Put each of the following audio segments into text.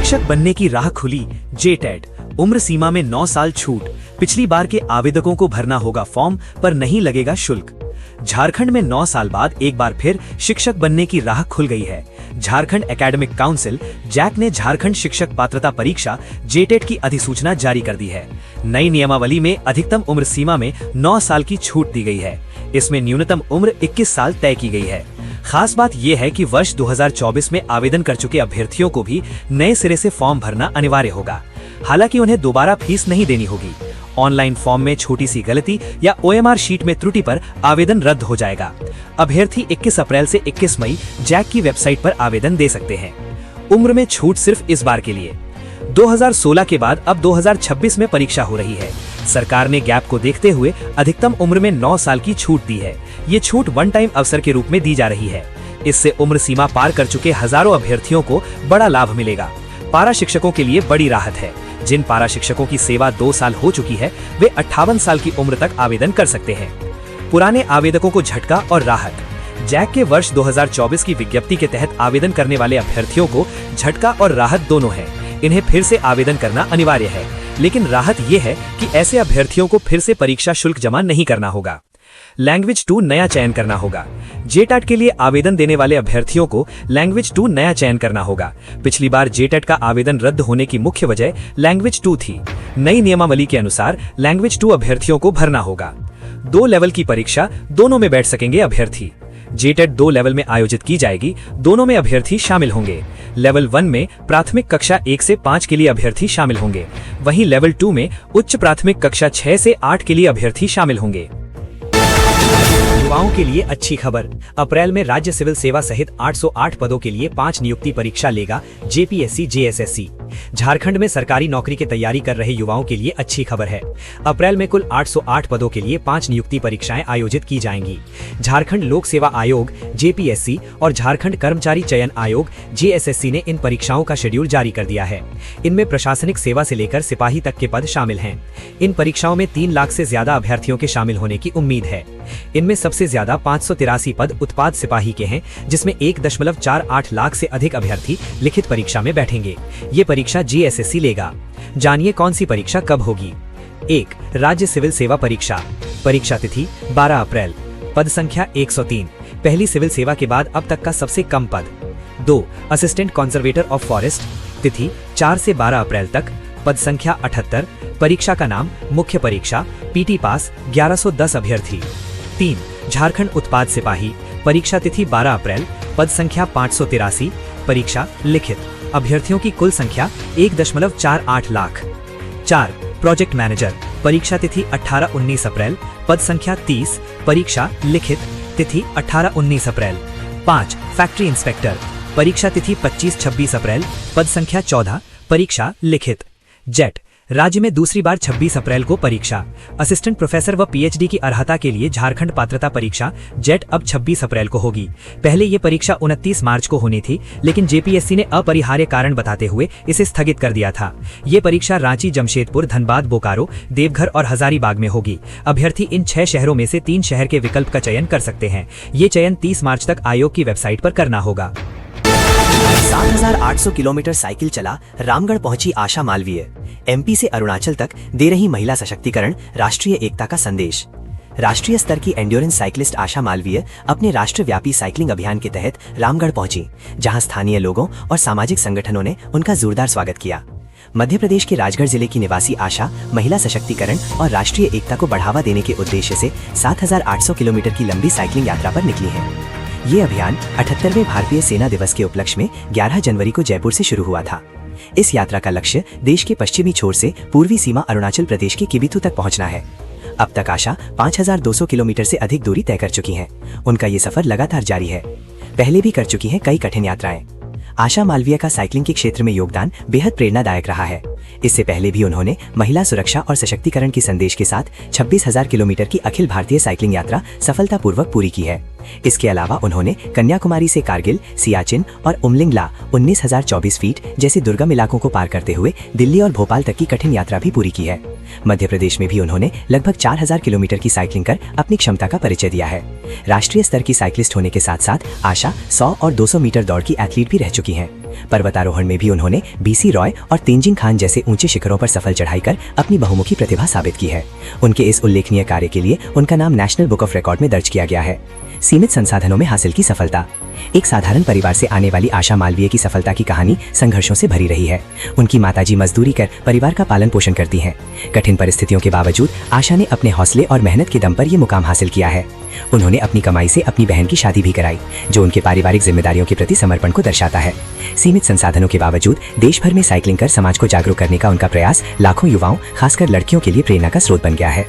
शिक्षक बनने की राह खुली। जेटेट उम्र सीमा में 9 साल छूट। पिछली बार के आवेदकों को भरना होगा फॉर्म, पर नहीं लगेगा शुल्क। झारखंड में 9 साल बाद एक बार फिर शिक्षक बनने की राह खुल गई है। झारखंड एकेडमिक काउंसिल जैक ने झारखंड शिक्षक पात्रता परीक्षा जेटेट की अधिसूचना जारी कर दी है। नई नियमावली में अधिकतम उम्र सीमा में 9 साल की छूट दी गई है। इसमें न्यूनतम उम्र 21 साल तय की गई है। खास बात यह है कि वर्ष 2024 में आवेदन कर चुके अभ्यर्थियों को भी नए सिरे से फॉर्म भरना अनिवार्य होगा। हालांकि उन्हें दोबारा फीस नहीं देनी होगी। ऑनलाइन फॉर्म में छोटी सी गलती या ओएमआर शीट में त्रुटि पर आवेदन रद्द हो जाएगा। अभ्यर्थी 21 अप्रैल से 21 मई जैक की वेबसाइट पर आवेदन दे सकते हैं। उम्र में छूट सिर्फ इस बार के लिए। 2016 के बाद अब 2026 में परीक्षा हो रही है। सरकार ने गैप को देखते हुए अधिकतम उम्र में 9 साल की छूट दी है। ये छूट वन टाइम अवसर के रूप में दी जा रही है। इससे उम्र सीमा पार कर चुके हजारों अभ्यर्थियों को बड़ा लाभ मिलेगा। पारा शिक्षकों के लिए बड़ी राहत है। जिन पारा शिक्षकों की सेवा 2 साल हो चुकी है, वे 58 साल की उम्र तक आवेदन कर सकते हैं। पुराने आवेदकों को झटका और राहत। जैक के वर्ष 2024 की विज्ञप्ति के तहत आवेदन करने वाले अभ्यर्थियों को झटका और राहत दोनों है। इन्हें फिर से आवेदन करना अनिवार्य है, लेकिन राहत ये है कि ऐसे अभ्यर्थियों को फिर से परीक्षा शुल्क जमा नहीं करना होगा। लैंग्वेज 2 नया चयन करना होगा। जेटेट के लिए आवेदन देने वाले अभ्यर्थियों को लैंग्वेज 2 नया चयन करना होगा। पिछली बार जेटेट का आवेदन रद्द होने की मुख्य वजह लैंग्वेज 2 थी। नई नियमावली के अनुसार लैंग्वेज 2 अभ्यर्थियों को भरना होगा। 2 लेवल की परीक्षा, दोनों में बैठ सकेंगे अभ्यर्थी। जेटेट 2 लेवल में आयोजित की जाएगी, दोनों में अभ्यर्थी शामिल होंगे। लेवल 1 में प्राथमिक कक्षा 1 से 5 के लिए अभ्यर्थी शामिल होंगे। वहीं लेवल 2 में उच्च प्राथमिक कक्षा 6 से 8 के लिए अभ्यर्थी शामिल होंगे। युवाओं के लिए अच्छी खबर। अप्रैल में राज्य सिविल सेवा सहित 808 पदों के लिए 5 नियुक्ति परीक्षा लेगा जेपीएससी जेएसएससी। झारखंड में सरकारी नौकरी की तैयारी कर रहे युवाओं के लिए अच्छी खबर है। अप्रैल में कुल 808 पदों के लिए 5 नियुक्ति परीक्षाएं आयोजित की जाएंगी। झारखंड लोक सेवा आयोग जेपीएससी और झारखंड कर्मचारी चयन आयोग जेएसएससी ने इन परीक्षाओं का शेड्यूल जारी कर दिया है। इनमें प्रशासनिक सेवा से लेकर सिपाही तक के पद शामिल हैं। इन परीक्षाओं में 3 लाख से ज्यादा अभ्यर्थियों के शामिल होने की उम्मीद है। इनमें सबसे ज्यादा 583 पद उत्पाद सिपाही के हैं, जिसमें 1.48 लाख से अधिक अभ्यर्थी लिखित परीक्षा में बैठेंगे। ये परीक्षा जेएसएससी लेगा। जानिए कौन सी परीक्षा कब होगी। 1. राज्य सिविल सेवा परीक्षा। परीक्षा तिथि 12 अप्रैल। पद संख्या 103। पहली सिविल सेवा के बाद अब तक का सबसे कम पद। 2. Assistant conservator of forest. तिथि 4 से 12 अप्रैल तक। पद संख्या 78। परीक्षा का नाम मुख्य परीक्षा। पीटी पास 1110 अभ्यर्थी। 3. झारखंड उत्पाद सिपाही। परीक्षा तिथि 12 अप्रैल। पद संख्या 583। परीक्षा लिखित। अभ्यर्थियों की कुल संख्या 1.48 लाख। 4. Project manager. परीक्षा तिथि 18-19 अप्रैल। पद संख्या 30। परीक्षा लिखित। तिथि 18-19 अप्रैल। 5. Factory inspector. परीक्षा तिथि 25-26 अप्रैल। पद संख्या 14। परीक्षा लिखित। जेट। राज्य में दूसरी बार 26 अप्रैल को परीक्षा। असिस्टेंट प्रोफेसर व पीएचडी की अर्हता के लिए झारखंड पात्रता परीक्षा जेट अब 26 अप्रैल को होगी। पहले ये परीक्षा 29 मार्च को होनी थी, लेकिन जेपीएससी ने अपरिहार्य कारण बताते हुए इसे स्थगित कर दिया था। ये परीक्षा रांची, जमशेदपुर, धनबाद, बोकारो, देवघर और हजारीबाग में होगी। अभ्यर्थी इन 6 शहरों में से 3 शहर के विकल्प का चयन कर सकते हैं। ये चयन 30 मार्च तक आयोग की वेबसाइट पर करना होगा। 7,800 किलोमीटर साइकिल चला रामगढ़ पहुंची आशा मालवीय। एमपी से अरुणाचल तक दे रही महिला सशक्तिकरण, राष्ट्रीय एकता का संदेश। राष्ट्रीय स्तर की एंड्योरेंस साइकिलिस्ट आशा मालवीय अपने राष्ट्रव्यापी साइकिलिंग अभियान के तहत रामगढ़ पहुंची, जहां स्थानीय लोगों और सामाजिक संगठनों ने उनका जोरदार स्वागत किया। मध्य प्रदेश के राजगढ़ जिले की निवासी आशा महिला सशक्तिकरण और राष्ट्रीय एकता को बढ़ावा देने के उद्देश्य से 7,800 किलोमीटर की लंबी साइकिलिंग यात्रा पर निकली है। ये अभियान 78वें भारतीय सेना दिवस के उपलक्ष्य में 11 जनवरी को जयपुर से शुरू हुआ था। इस यात्रा का लक्ष्य देश के पश्चिमी छोर से पूर्वी सीमा अरुणाचल प्रदेश के किबिथु तक पहुंचना है। अब तक आशा 5,200 किलोमीटर से अधिक दूरी तय कर चुकी हैं। उनका ये सफर लगातार जारी है। पहले भी कर चुकी हैं कई कठिन यात्राएं। आशा मालवीय का साइकिलिंग के क्षेत्र में योगदान बेहद प्रेरणादायक रहा है। इससे पहले भी उन्होंने महिला सुरक्षा और सशक्तिकरण के संदेश के साथ 26,000 किलोमीटर की अखिल भारतीय साइकिलिंग यात्रा सफलतापूर्वक पूरी की है। इसके अलावा उन्होंने कन्याकुमारी से कारगिल, सियाचिन और उमलिंगला 19,024 फीट जैसे दुर्गम इलाकों को पार करते हुए दिल्ली और भोपाल तक की कठिन यात्रा भी पूरी की है। मध्य प्रदेश में भी उन्होंने लगभग 4,000 किलोमीटर की साइकिलिंग कर अपनी क्षमता का परिचय दिया है। राष्ट्रीय स्तर की साइकिलिस्ट होने के साथ साथ आशा 100 और 200 मीटर दौड़ की एथलीट भी रह चुकी हैं। पर्वतारोहण में भी उन्होंने BC रॉय और तेंजिंग खान जैसे ऊंचे शिखरों पर सफल चढ़ाई कर अपनी बहुमुखी प्रतिभा साबित की है। उनके इस उल्लेखनीय कार्य के लिए उनका नाम नेशनल बुक ऑफ रिकॉर्ड में दर्ज किया गया है। सीमित संसाधनों में हासिल की सफलता। एक साधारण परिवार से आने वाली आशा मालवीय की सफलता की कहानी संघर्षों से भरी रही है। उनकी माताजी मजदूरी कर परिवार का पालन पोषण करती हैं। कठिन परिस्थितियों के बावजूद आशा ने अपने हौसले और मेहनत के दम पर यह मुकाम हासिल किया है। उन्होंने अपनी कमाई से अपनी बहन की शादी भी कराई, जो उनके पारिवारिक जिम्मेदारियों के प्रति समर्पण को दर्शाता है। सीमित संसाधनों के बावजूद देश भर में साइकिलिंग कर समाज को जागरूक करने का उनका प्रयास लाखों युवाओं, खासकर लड़कियों के लिए प्रेरणा का स्रोत बन गया है।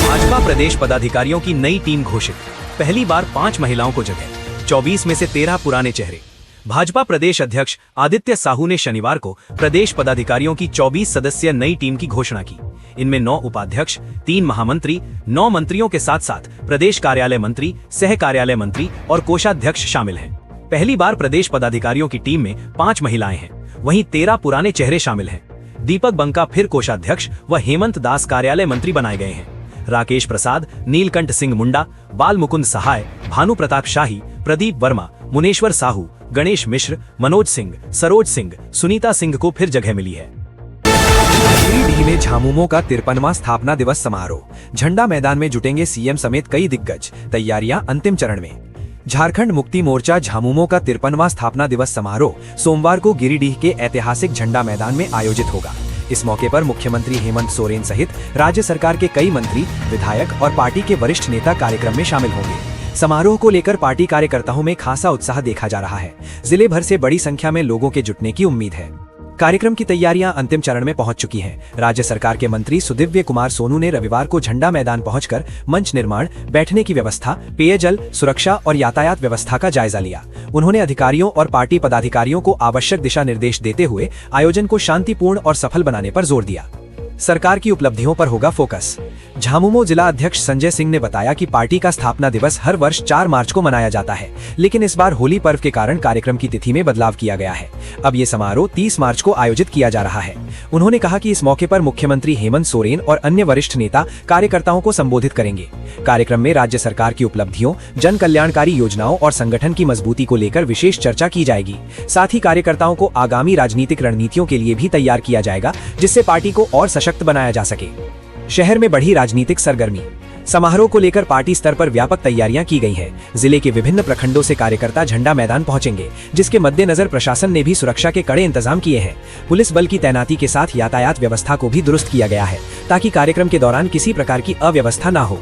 भाजपा प्रदेश पदाधिकारियों की नई टीम घोषित। पहली बार 5 महिलाओं को जगह, 24 में से 13 पुराने चेहरे। भाजपा प्रदेश अध्यक्ष आदित्य साहू ने शनिवार को प्रदेश पदाधिकारियों की 24 सदस्यीय नई टीम की घोषणा की। इनमें 9 उपाध्यक्ष, 3 महामंत्री, 9 मंत्रियों के साथ साथ प्रदेश कार्यालय मंत्री, सह कार्यालय मंत्री और कोषाध्यक्ष शामिल हैं। पहली बार प्रदेश पदाधिकारियों की टीम में 5 महिलाएं हैं, वहीं 13 पुराने चेहरे शामिल हैं। दीपक बंका फिर कोषाध्यक्ष व हेमंत दास कार्यालय मंत्री बनाए गए हैं। राकेश प्रसाद, नीलकंठ सिंह मुंडा, बाल मुकुंद सहाय, भानु प्रताप शाही, प्रदीप वर्मा, मुनेश्वर साहू, गणेश मिश्र, मनोज सिंह, सरोज सिंह, सुनीता सिंह को फिर जगह मिली है। गिरिडीह में झामुमो का 53वां स्थापना दिवस समारोह। झंडा मैदान में जुटेंगे सीएम समेत कई दिग्गज। तैयारियां अंतिम चरण में। झारखंड मुक्ति मोर्चा झामुमो का 53वां स्थापना दिवस समारोह सोमवार को गिरिडीह के ऐतिहासिक झंडा मैदान में आयोजित होगा। इस मौके पर मुख्यमंत्री हेमंत सोरेन सहित राज्य सरकार के कई मंत्री, विधायक और पार्टी के वरिष्ठ नेता कार्यक्रम में शामिल होंगे। समारोह को लेकर पार्टी कार्यकर्ताओं में खासा उत्साह देखा जा रहा है। जिले भर से बड़ी संख्या में लोगों के जुटने की उम्मीद है। कार्यक्रम की तैयारियां अंतिम चरण में पहुंच चुकी हैं। राज्य सरकार के मंत्री सुदिव्य कुमार सोनू ने रविवार को झंडा मैदान पहुंचकर मंच निर्माण, बैठने की व्यवस्था, पेयजल, सुरक्षा और यातायात व्यवस्था का जायजा लिया। उन्होंने अधिकारियों और पार्टी पदाधिकारियों को आवश्यक दिशा निर्देश देते हुए आयोजन को शांतिपूर्ण और सफल बनाने पर जोर दिया। सरकार की उपलब्धियों पर होगा फोकस। झामुमो जिला अध्यक्ष संजय सिंह ने बताया कि पार्टी का स्थापना दिवस हर वर्ष 4 मार्च को मनाया जाता है, लेकिन इस बार होली पर्व के कारण कार्यक्रम की तिथि में बदलाव किया गया है। अब ये समारोह 30 मार्च को आयोजित किया जा रहा है। उन्होंने कहा कि इस मौके पर मुख्यमंत्री हेमंत सोरेन और अन्य वरिष्ठ नेता कार्यकर्ताओं को संबोधित करेंगे। कार्यक्रम में राज्य सरकार की उपलब्धियों, जन कल्याणकारी योजनाओं और संगठन की मजबूती को लेकर विशेष चर्चा की जाएगी। साथ ही कार्यकर्ताओं को आगामी राजनीतिक रणनीतियों के लिए भी तैयार किया जाएगा, जिससे पार्टी को और सशक्त बनाया जा सके। शहर में बढ़ी राजनीतिक सरगर्मी। समारोह को लेकर पार्टी स्तर पर व्यापक तैयारियां की गई हैं। जिले के विभिन्न प्रखंडों से कार्यकर्ता झंडा मैदान पहुंचेंगे, जिसके मद्देनजर प्रशासन ने भी सुरक्षा के कड़े इंतजाम किए हैं। पुलिस बल की तैनाती के साथ यातायात व्यवस्था को भी दुरुस्त किया गया है, ताकि कार्यक्रम के दौरान किसी प्रकार की अव्यवस्था न हो।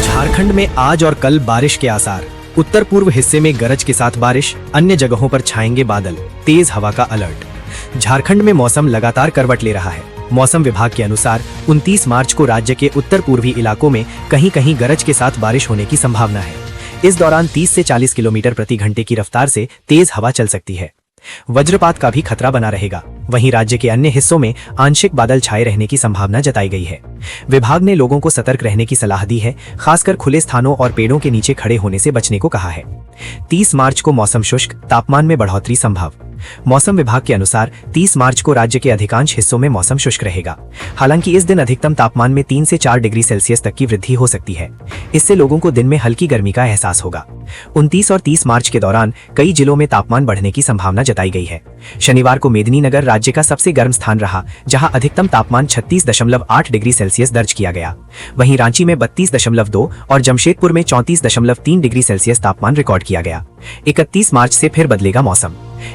झारखंड में आज और कल बारिश के आसार। उत्तर पूर्व हिस्से में गरज के साथ बारिश, अन्य जगहों पर छाएंगे बादल, तेज हवा का अलर्ट। झारखंड में मौसम लगातार करवट ले रहा है। मौसम विभाग के अनुसार 29 मार्च को राज्य के उत्तर पूर्वी इलाकों में कहीं-कहीं गरज के साथ बारिश होने की संभावना है। इस दौरान 30 से 40 किलोमीटर प्रति घंटे की रफ्तार से तेज हवा चल सकती है। वज्रपात का भी खतरा बना रहेगा। वहीं राज्य के अन्य हिस्सों में आंशिक बादल छाए रहने की संभावना जताई गई है। विभाग ने लोगों को सतर्क रहने की सलाह दी है, खासकर खुले स्थानों और पेड़ों के नीचे खड़े होने से बचने को कहा है। 30 मार्च को मौसम शुष्क, तापमान में बढ़ोतरी संभव। मौसम विभाग के अनुसार 30 मार्च को राज्य के अधिकांश हिस्सों में मौसम शुष्क रहेगा। हालांकि इस दिन अधिकतम तापमान में 3 से 4 डिग्री सेल्सियस तक की वृद्धि हो सकती है। इससे लोगों को दिन में हल्की गर्मी का एहसास होगा। 29 और 30 मार्च के दौरान कई जिलों में तापमान बढ़ने की संभावना जताई गई है। शनिवार को मेदिनीनगर राज्य का सबसे गर्म स्थान रहा, जहां अधिकतम तापमान 36.8 डिग्री सेल्सियस दर्ज किया गया। वहीं रांची में 32.2 और जमशेदपुर में 34.3 डिग्री सेल्सियस तापमान रिकॉर्ड किया गया। 31 मार्च से फिर बदलेगा मौसम।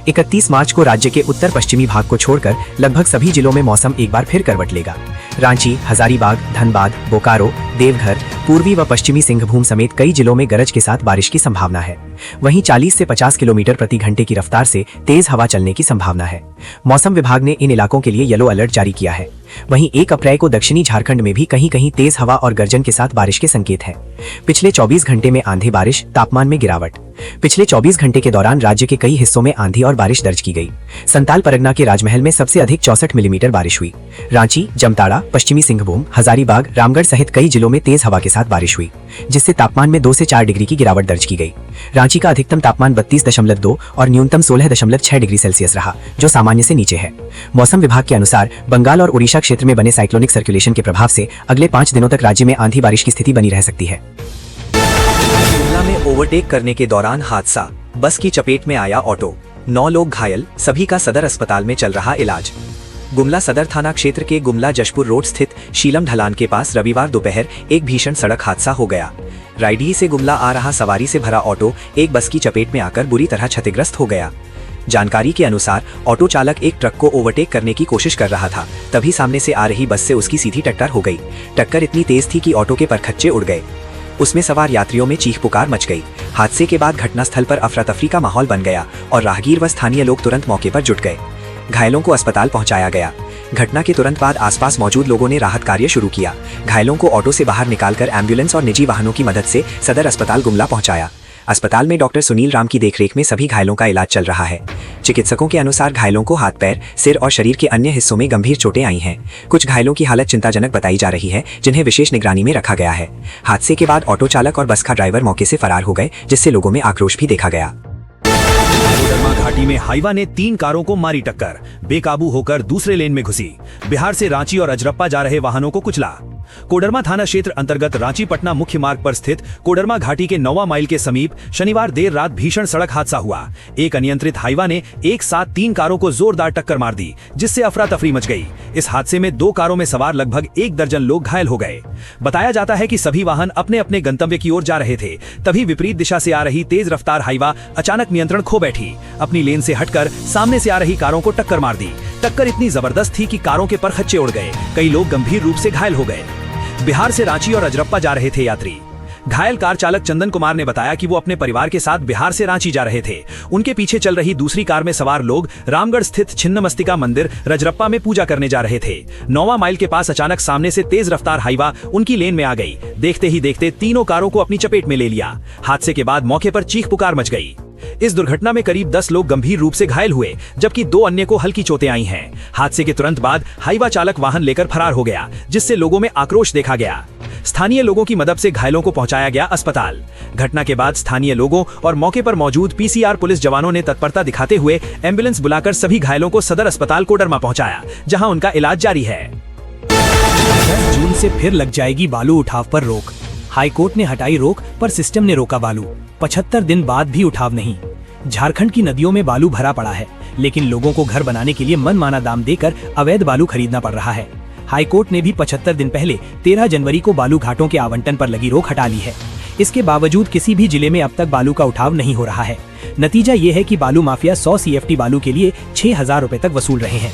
31 मार्च को राज्य के उत्तर पश्चिमी भाग को छोड़कर लगभग सभी जिलों में मौसम एक बार फिर करवट लेगा। रांची, हजारीबाग, धनबाद, बोकारो, देवघर, पूर्वी व पश्चिमी सिंहभूम समेत कई जिलों में गरज के साथ बारिश की संभावना है। वहीं 40 से 50 किलोमीटर प्रति घंटे की रफ्तार से तेज हवा चलने की संभावना है। मौसम विभाग ने इन इलाकों के लिए येलो अलर्ट जारी किया है। वहीं 1 अप्रैल को दक्षिणी झारखंड में भी कहीं-कहीं तेज हवा और गर्जन के साथ बारिश के संकेत हैं। पिछले 24 घंटे में आंधी बारिश, तापमान में गिरावट। पिछले 24 घंटे के दौरान राज्य के कई हिस्सों में आंधी और बारिश दर्ज की गई। संताल परगना के राजमहल में सबसे अधिक 64 मिलीमीटर बारिश हुई। रांची, जमताड़ा, पश्चिमी सिंहभूम, हजारीबाग, रामगढ़ सहित कई जिलों में तेज हवा के साथ बारिश हुई, जिससे तापमान में 2 से 4 डिग्री की गिरावट दर्ज की गई। रांची का अधिकतम तापमान 32.2 और न्यूनतम 16.6 डिग्री सेल्सियस रहा, जो सामान्य से नीचे है। मौसम विभाग के अनुसार बंगाल और उड़ीसा क्षेत्र में बने साइक्लोनिक सर्कुलेशन के प्रभाव से अगले 5 दिनों तक राज्य में आंधी बारिश की स्थिति बनी रह सकती है। शिमला में ओवरटेक करने के दौरान हादसा, बस की चपेट में आया ऑटो। 9 लोग घायल, सभी का सदर अस्पताल में चल रहा इलाज। गुमला सदर थाना क्षेत्र के गुमला जशपुर रोड स्थित शीलम ढलान के पास रविवार दोपहर एक भीषण सड़क हादसा हो गया। रायडीह से गुमला आ रहा सवारी से भरा ऑटो एक बस की चपेट में आकर बुरी तरह क्षतिग्रस्त हो गया। जानकारी के अनुसार ऑटो चालक एक ट्रक को ओवरटेक करने की कोशिश कर रहा था, तभी सामने से आ रही बस से उसकी सीधी टक्कर हो गई। टक्कर इतनी तेज थी कि ऑटो के परखच्चे उड़ गए। उसमें सवार यात्रियों में चीख पुकार मच गई। हादसे के बाद घटनास्थल पर अफरा तफरी का माहौल बन गया और राहगीर व स्थानीय लोग तुरंत मौके पर जुट गए। घायलों को अस्पताल पहुंचाया गया। घटना के तुरंत बाद आसपास मौजूद लोगों ने राहत कार्य शुरू किया। घायलों को ऑटो से बाहर निकालकर एम्बुलेंस और निजी वाहनों की मदद से सदर अस्पताल गुमला पहुंचाया। अस्पताल में डॉक्टर सुनील राम की देखरेख में सभी घायलों का इलाज चल रहा है। चिकित्सकों के अनुसार घायलों को हाथ पैर, सिर और शरीर के अन्य हिस्सों में गंभीर चोटें आई हैं। कुछ घायलों की हालत चिंताजनक बताई जा रही है, जिन्हें विशेष निगरानी में रखा गया है। हादसे के बाद ऑटो चालक और बस का ड्राइवर मौके से फरार हो गए, जिससे लोगों में आक्रोश भी देखा गया। कोडरमा घाटी में हाईवा ने 3 कारों को मारी टक्कर, बेकाबू होकर दूसरे लेन में घुसी। बिहार से रांची और अजरप्पा जा रहे वाहनों को कुचला। कोडरमा थाना क्षेत्र अंतर्गत रांची पटना मुख्य मार्ग पर स्थित कोडरमा घाटी के 9वां माइल के समीप शनिवार देर रात भीषण सड़क हादसा हुआ। एक अनियंत्रित हाईवा ने एक साथ 3 कारों को जोरदार टक्कर मार दी, जिससे अफरा तफरी मच गई। इस हादसे में 2 कारों में सवार लगभग 1 दर्जन लोग घायल हो गए। बताया जाता है कि सभी वाहन अपने अपने गंतव्य की ओर जा रहे थे, तभी विपरीत दिशा से आ रही तेज रफ्तार हाईवा अचानक नियंत्रण खो बैठी। अपनी लेन से हटकर सामने से आ रही कारों को टक्कर मार दी। टक्कर इतनी जबरदस्त थी कि कारों के परखच्चे उड़ गए। कई लोग गंभीर रूप से घायल हो गए। बिहार से रांची और अजरप्पा जा रहे थे यात्री। घायल कार चालक चंदन कुमार ने बताया कि वो अपने परिवार के साथ बिहार से रांची जा रहे थे। उनके पीछे चल रही दूसरी कार में सवार लोग रामगढ़ स्थित छिन्नमस्तिका मंदिर रजरप्पा में पूजा करने जा रहे थे। 9वां माइल के पास अचानक सामने से तेज रफ्तार हाईवा उनकी लेन में आ गई। देखते ही देखते तीनों कारों को अपनी चपेट में ले लिया। हादसे के बाद मौके पर चीख पुकार मच गई। इस दुर्घटना में करीब 10 लोग गंभीर रूप से घायल हुए, जबकि 2 अन्य को हल्की चोटें आई हैं। हादसे के तुरंत बाद हाईवा चालक वाहन लेकर फरार हो गया, जिससे लोगों में आक्रोश देखा गया। स्थानीय लोगों की मदद से घायलों को पहुंचाया गया अस्पताल। घटना के बाद स्थानीय लोगों और मौके पर मौजूद पीसीआर पुलिस जवानों ने तत्परता दिखाते हुए एम्बुलेंस बुलाकर सभी घायलों को सदर अस्पताल कोडरमा पहुंचाया, जहां उनका इलाज जारी है। 10 जून से फिर लग जाएगी बालू उठाव पर रोक। हाईकोर्ट ने हटाई रोक, पर सिस्टम ने रोका बालू। 75 दिन बाद भी उठाव नहीं। झारखंड की नदियों में बालू भरा पड़ा है, लेकिन लोगों को घर बनाने के लिए मनमाना दाम देकर अवैध बालू खरीदना पड़ रहा है। हाईकोर्ट ने भी 75 दिन पहले 13 जनवरी को बालू घाटों के आवंटन पर लगी रोक हटा ली है। इसके बावजूद किसी भी जिले में अब तक बालू का उठाव नहीं हो रहा है। नतीजा ये है कि बालू माफिया 100 CFT बालू के लिए 6,000 रुपए तक वसूल रहे हैं।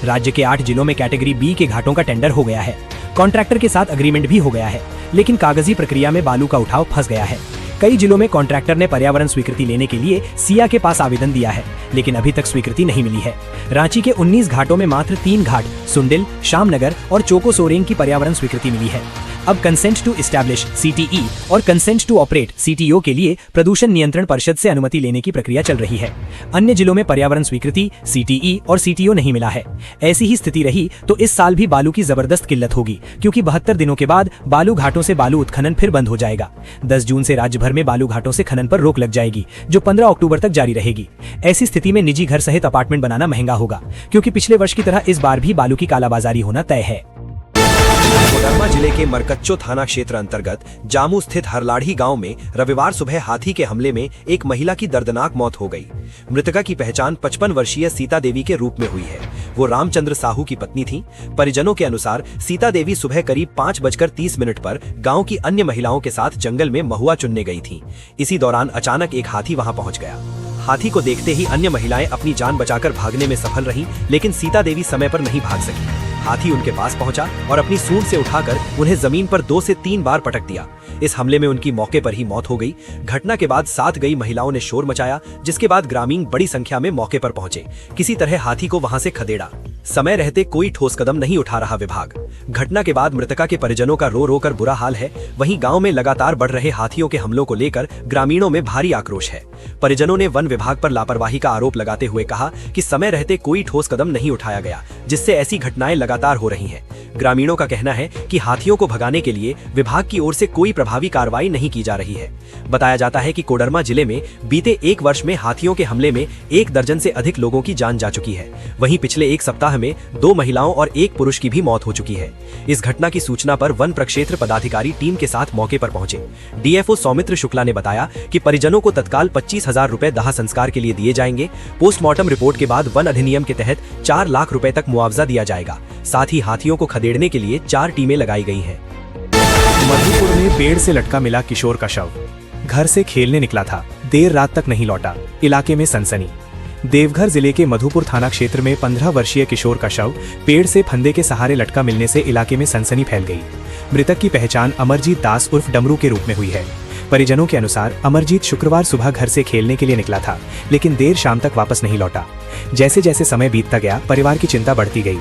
राज्य के 8 जिलों में कैटेगरी B के घाटों का टेंडर हो गया है। कॉन्ट्रैक्टर के साथ अग्रीमेंट भी हो गया है, लेकिन कागजी प्रक्रिया में बालू का उठाव फंस गया है। कई जिलों में कॉन्ट्रैक्टर ने पर्यावरण स्वीकृति लेने के लिए सिया के पास आवेदन दिया है, लेकिन अभी तक स्वीकृति नहीं मिली है। रांची के 19 घाटों में मात्र 3 घाट सुंडिल, शामनगर और चोको सोरेंग की पर्यावरण स्वीकृति मिली है। अब कंसेंट टू एस्टैब्लिश CTE और कंसेंट टू ऑपरेट CTO के लिए प्रदूषण नियंत्रण परिषद से अनुमति लेने की प्रक्रिया चल रही है। अन्य जिलों में पर्यावरण स्वीकृति, CTE और CTO नहीं मिला है। ऐसी ही स्थिति रही तो इस साल भी बालू की जबरदस्त किल्लत होगी, क्योंकि 72 दिनों के बाद बालू घाटों से बालू उत्खनन फिर बंद हो जाएगा। 10 जून से राज्य भर में बालू घाटों से खनन पर रोक लग जाएगी, जो 15 अक्टूबर तक जारी रहेगी। ऐसी स्थिति में निजी घर सहित अपार्टमेंट बनाना महंगा होगा, क्योंकि पिछले वर्ष की तरह इस बार भी बालू की कालाबाजारी होना तय है। कोडरमा जिले के मरकच्चो थाना क्षेत्र अंतर्गत जामू स्थित हरलाढ़ी गांव में रविवार सुबह हाथी के हमले में एक महिला की दर्दनाक मौत हो गई। मृतका की पहचान 55 वर्षीय सीता देवी के रूप में हुई है। वो रामचंद्र साहू की पत्नी थी। परिजनों के अनुसार सीता देवी सुबह करीब 5:30 पर गांव की अन्य महिलाओं के साथ जंगल में महुआ चुनने गई थी। इसी दौरान अचानक एक हाथी वहां पहुंच गया। हाथी को देखते ही अन्य महिलाएं अपनी जान बचाकर भागने में सफल रहीं, लेकिन सीता देवी समय पर नहीं भाग सकी। हाथी उनके पास पहुंचा और अपनी सूंड से उठाकर उन्हें जमीन पर 2 से 3 बार पटक दिया। इस हमले में उनकी मौके पर ही मौत हो गई। घटना के बाद साथ गई महिलाओं ने शोर मचाया, जिसके बाद ग्रामीण बड़ी संख्या में मौके पर पहुंचे। किसी तरह हाथी को वहां से खदेड़ा। समय रहते कोई ठोस कदम नहीं उठा रहा विभाग। घटना के बाद मृतका के परिजनों का रो रो कर बुरा हाल है। वहीं गांव में लगातार बढ़ रहे हाथियों के हमलों को लेकर ग्रामीणों में भारी आक्रोश है। परिजनों ने वन विभाग पर लापरवाही का आरोप लगाते हुए कहा कि समय रहते कोई ठोस कदम नहीं उठाया गया, जिससे ऐसी घटनाएं लगातार हो रही हैं। ग्रामीणों का कहना है कि हाथियों को भगाने के लिए विभाग की ओर से कोई प्रभावी प्रभावी कार्रवाई नहीं की जा रही है। बताया जाता है कि कोडरमा जिले में बीते 1 वर्ष में हाथियों के हमले में 1 दर्जन से अधिक लोगों की जान जा चुकी है। वहीं पिछले 1 सप्ताह में 2 महिलाओं और 1 पुरुष की भी मौत हो चुकी है। इस घटना की सूचना पर वन प्रक्षेत्र पदाधिकारी टीम के साथ मौके पर पहुंचे। डीएफओ सौमित्र शुक्ला ने बताया कि परिजनों को तत्काल 25,000 रुपए दाह संस्कार के लिए दिए जाएंगे। पोस्टमार्टम रिपोर्ट के बाद वन अधिनियम के तहत 4 लाख रुपए तक मुआवजा दिया जाएगा। साथ ही हाथियों को खदेड़ने के लिए 4 टीमें लगाई गई हैं। मधुपुर में पेड़ से लटका मिला किशोर का शव। घर से खेलने निकला था, देर रात तक नहीं लौटा, इलाके में सनसनी। देवघर जिले के मधुपुर थाना क्षेत्र में 15 वर्षीय किशोर का शव पेड़ से फंदे के सहारे लटका मिलने से इलाके में सनसनी फैल गई। मृतक की पहचान अमरजीत दास उर्फ डमरू के रूप में हुई है। परिजनों के अनुसार अमरजीत शुक्रवार सुबह घर से खेलने के लिए निकला था, लेकिन देर शाम तक वापस नहीं लौटा। जैसे जैसे समय बीतता गया, परिवार की चिंता बढ़ती गई।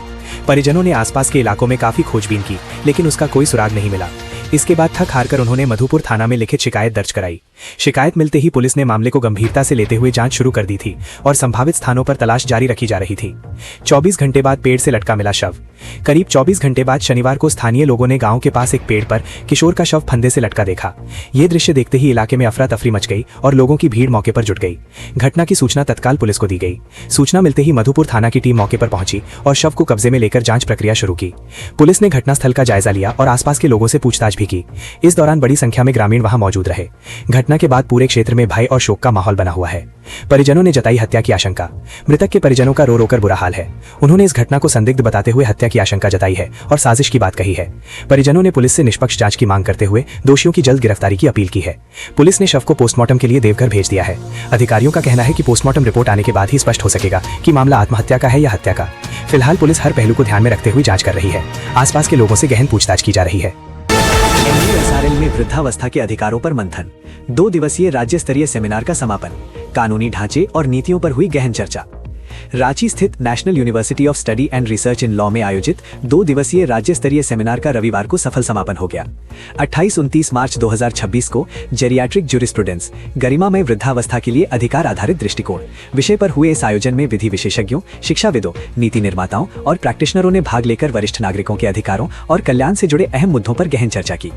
परिजनों ने आसपास के इलाकों में काफी खोजबीन की, लेकिन उसका कोई सुराग नहीं मिला। इसके बाद थक हारकर उन्होंने मधुपुर थाना में लिखित शिकायत दर्ज कराई। शिकायत मिलते ही पुलिस ने मामले को गंभीरता से लेते हुए जांच शुरू कर दी थी और संभावित स्थानों पर तलाश जारी रखी जा रही थी। 24 घंटे बाद पेड़ से लटका मिला शव। करीब 24 घंटे बाद शनिवार को स्थानीय लोगों ने गांव के पास एक पेड़ पर किशोर का शव फंदे से लटका देखा। ये दृश्य देखते ही इलाके में अफरा तफरी मच गई और लोगों की भीड़ मौके पर जुट गई। घटना की सूचना तत्काल पुलिस को दी गई। सूचना मिलते ही मधुपुर थाना की टीम मौके पर पहुंची और शव को कब्जे में लेकर जांच प्रक्रिया शुरू की। पुलिस ने घटनास्थल का जायजा लिया और आसपास के लोगों से पूछताछ भी की। इस दौरान बड़ी संख्या में ग्रामीण वहां मौजूद रहे। घटना के बाद पूरे क्षेत्र में भय और शोक का माहौल बना हुआ है। परिजनों ने जताई हत्या की आशंका। मृतक के परिजनों का रो रोकर बुरा हाल है। उन्होंने इस घटना को संदिग्ध बताते हुए हत्या की आशंका जताई है और साजिश की बात कही है। परिजनों ने पुलिस से निष्पक्ष जांच की मांग करते हुए दोषियों की जल्द गिरफ्तारी की अपील की है। पुलिस ने शव को पोस्टमार्टम के लिए देवघर भेज दिया है। अधिकारियों का कहना है कि पोस्टमार्टम रिपोर्ट आने के बाद ही स्पष्ट हो सकेगा कि मामला आत्महत्या का है या हत्या का। फिलहाल पुलिस हर पहलू को ध्यान में रखते हुए जांच कर रही है। आसपास के लोगों से गहन पूछताछ की जा रही है। एमयूएसआरएल में वृद्धावस्था के अधिकारों पर मंथन। 2 दिवसीय राज्य स्तरीय सेमिनार का समापन। कानूनी ढांचे और नीतियों पर हुई गहन चर्चा। रांची स्थित national university of study and research in law में आयोजित 2 दिवसीय राज्य स्तरीय सेमिनार का रविवार को सफल समापन हो गया। 28-29 मार्च 2026 को जेरियाट्रिक ज्यूरिस्प्रूडेंस, गरिमामय वृद्धावस्था के लिए अधिकार आधारित दृष्टिकोण विषय पर हुए इस आयोजन में विधि विशेषज्ञों, शिक्षाविदों, नीति निर्माताओं और प्रैक्टिशनरों ने भाग लेकर वरिष्ठ नागरिकों के अधिकारों और कल्याण से जुड़े अहम मुद्दों पर गहन चर्चा की।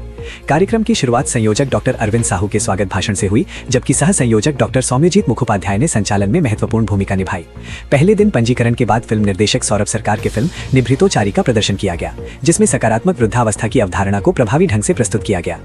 कार्यक्रम की शुरुआत संयोजक डॉक्टर अरविंद साहू के स्वागत भाषण से हुई, जबकि सह संयोजक डॉक्टर सौम्यजीत मुखोपाध्याय ने संचालन में महत्वपूर्ण भूमिका निभाई। पहले दिन पंजीकरण के बाद फिल्म निर्देशक सौरभ सरकार के फिल्म निभृतोचारी का प्रदर्शन किया गया, जिसमें सकारात्मक वृद्धावस्था की अवधारणा को प्रभावी ढंग से प्रस्तुत किया गया।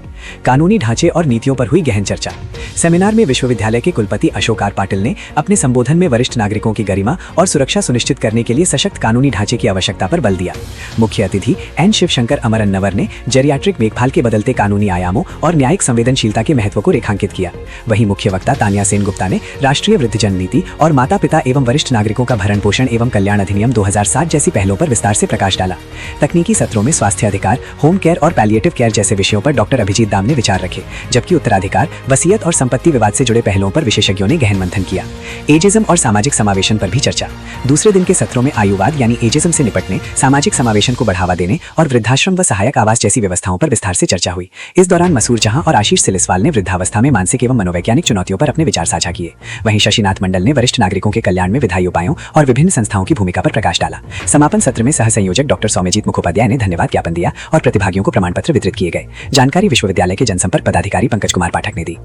कानूनी ढांचे और नीतियों पर हुई गहन चर्चा। सेमिनार में विश्वविद्यालय के कुलपति अशोक आर पाटिल ने अपने संबोधन में वरिष्ठ नागरिकों की गरिमा और सुरक्षा सुनिश्चित करने के लिए सशक्त कानूनी ढांचे की आवश्यकता पर बल दिया। मुख्य अतिथि एन शिवशंकर अमरन्नवर ने जेरियाट्रिक देखभाल के बदलते कानूनी आयामों और न्यायिक संवेदनशीलता के महत्व को रेखांकित किया। वहीं मुख्य वक्ता तानिया सेन गुप्ता ने राष्ट्रीय वृद्धजन नीति और माता पिता एवं वरिष्ठ नागरिकों का भरण पोषण एवं कल्याण अधिनियम 2007 जैसी पहलों पर विस्तार से प्रकाश डाला। तकनीकी सत्रों में स्वास्थ्य अधिकार, होम केयर और पैलिएटिव केयर जैसे विषयों पर डॉक्टर अभिजीत दाम ने विचार रखे, जबकि उत्तराधिकार, वसीयत और संपत्ति विवाद से जुड़े पहलुओं पर विशेषज्ञों ने गहन मंथन किया। एजिज्म और सामाजिक समावेशन पर भी चर्चा। दूसरे दिन के सत्रों में आयुवाद यानी एजिज्म से निपटने, सामाजिक समावेशन को बढ़ावा देने और वृद्धाश्रम व सहायक आवास जैसी व्यवस्थाओं पर विस्तार से चर्चा हुई। इस दौरान मसूर जहां और आशीष सिलिसवाल ने वृद्धावस्था में मानसिक एवं मनोवैज्ञानिक चुनौतियों पर अपने विचार साझा किए। वहीं शशिनाथ मंडल ने वरिष्ठ नागरिकों के कल्याण में विधायी उपायों और विभिन्न संस्थाओं की भूमिका पर प्रकाश डाला। समापन सत्र में सह संयोजक डॉक्टर सौम्यजीत मुखोपाध्याय ने धन्यवाद ज्ञापन दिया और प्रतिभागियों को प्रमाण पत्र वितरित किए गए। जानकारी विश्वविद्यालय के जनसंपर्क पदाधिकारी पंकज कुमार पाठक ने दी।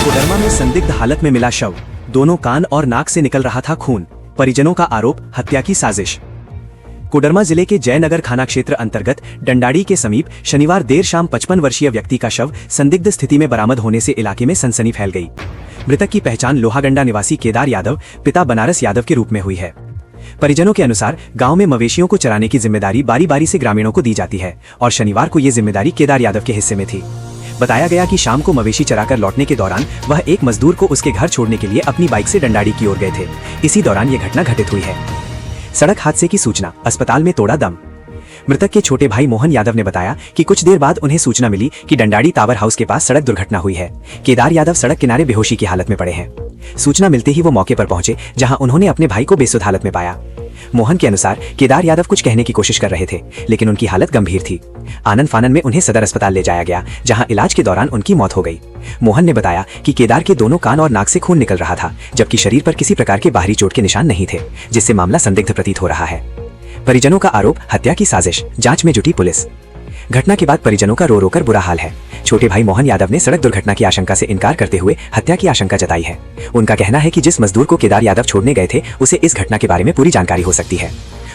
कोडरमा में संदिग्ध हालत में मिला शव। दोनों कान और नाक से निकल रहा था खून। परिजनों का आरोप, हत्या की साजिश। कोडरमा जिले के जयनगर थाना क्षेत्र अंतर्गत डंडाड़ी के समीप शनिवार देर शाम 55 वर्षीय व्यक्ति का शव संदिग्ध स्थिति में बरामद होने से इलाके में सनसनी फैल गई। मृतक की पहचान लोहागंडा निवासी केदार यादव, पिता बनारस यादव के रूप में हुई है। परिजनों के अनुसार गांव में मवेशियों को चराने की जिम्मेदारी बारी बारी से ग्रामीणों को दी जाती है और शनिवार को ये जिम्मेदारी केदार यादव के हिस्से में थी। बताया गया कि शाम को मवेशी चराकर लौटने के दौरान वह एक मजदूर को उसके घर छोड़ने के लिए अपनी बाइक से डंडाड़ी की ओर गए थे। इसी दौरान ये घटना घटित हुई है। सड़क हादसे की सूचना, अस्पताल में तोड़ा दम। मृतक के छोटे भाई मोहन यादव ने बताया कि कुछ देर बाद उन्हें सूचना मिली कि डंडाड़ी टावर हाउस के पास सड़क दुर्घटना हुई है। केदार यादव सड़क किनारे बेहोशी की हालत में पड़े हैं। सूचना मिलते ही वो मौके पर पहुंचे, जहां उन्होंने अपने भाई को बेसुध हालत में पाया। मोहन के अनुसार केदार यादव कुछ कहने की कोशिश कर रहे थे, लेकिन उनकी हालत गंभीर थी। आनंद फानन में उन्हें सदर अस्पताल ले जाया गया, जहां इलाज के दौरान उनकी मौत हो गई। मोहन ने बताया कि केदार के दोनों कान और नाक से खून निकल रहा था, जबकि शरीर पर किसी प्रकार के बाहरी चोट के निशान नहीं थे, जिससे मामला संदिग्ध प्रतीत हो रहा है। परिजनों का आरोप, हत्या की साजिश। जांच में जुटी पुलिस। घटना के बाद परिजनों का रो रो कर बुरा हाल है। छोटे भाई मोहन यादव ने सड़क दुर्घटना की आशंका से इनकार करते हुए हत्या की आशंका जताई है। उनका कहना है कि जिस मजदूर को केदार यादव छोड़ने गए थे उसे इस घटना के बारे में पूरी जानकारी हो सकती है।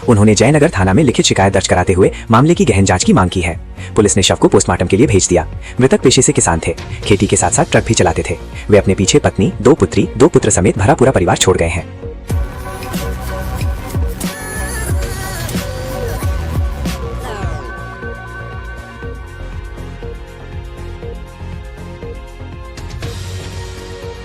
उन्होंने जयनगर थाना में लिखित शिकायत दर्ज कराते हुए मामले की गहन जांच की मांग की है। पुलिस ने शव को पोस्टमार्टम के लिए भेज दिया। मृतक पेशे से किसान थे, खेती के साथ साथ ट्रक भी चलाते थे। वे अपने पीछे पत्नी, 2 पुत्री, 2 पुत्र समेत भरा पूरा परिवार छोड़ गए हैं।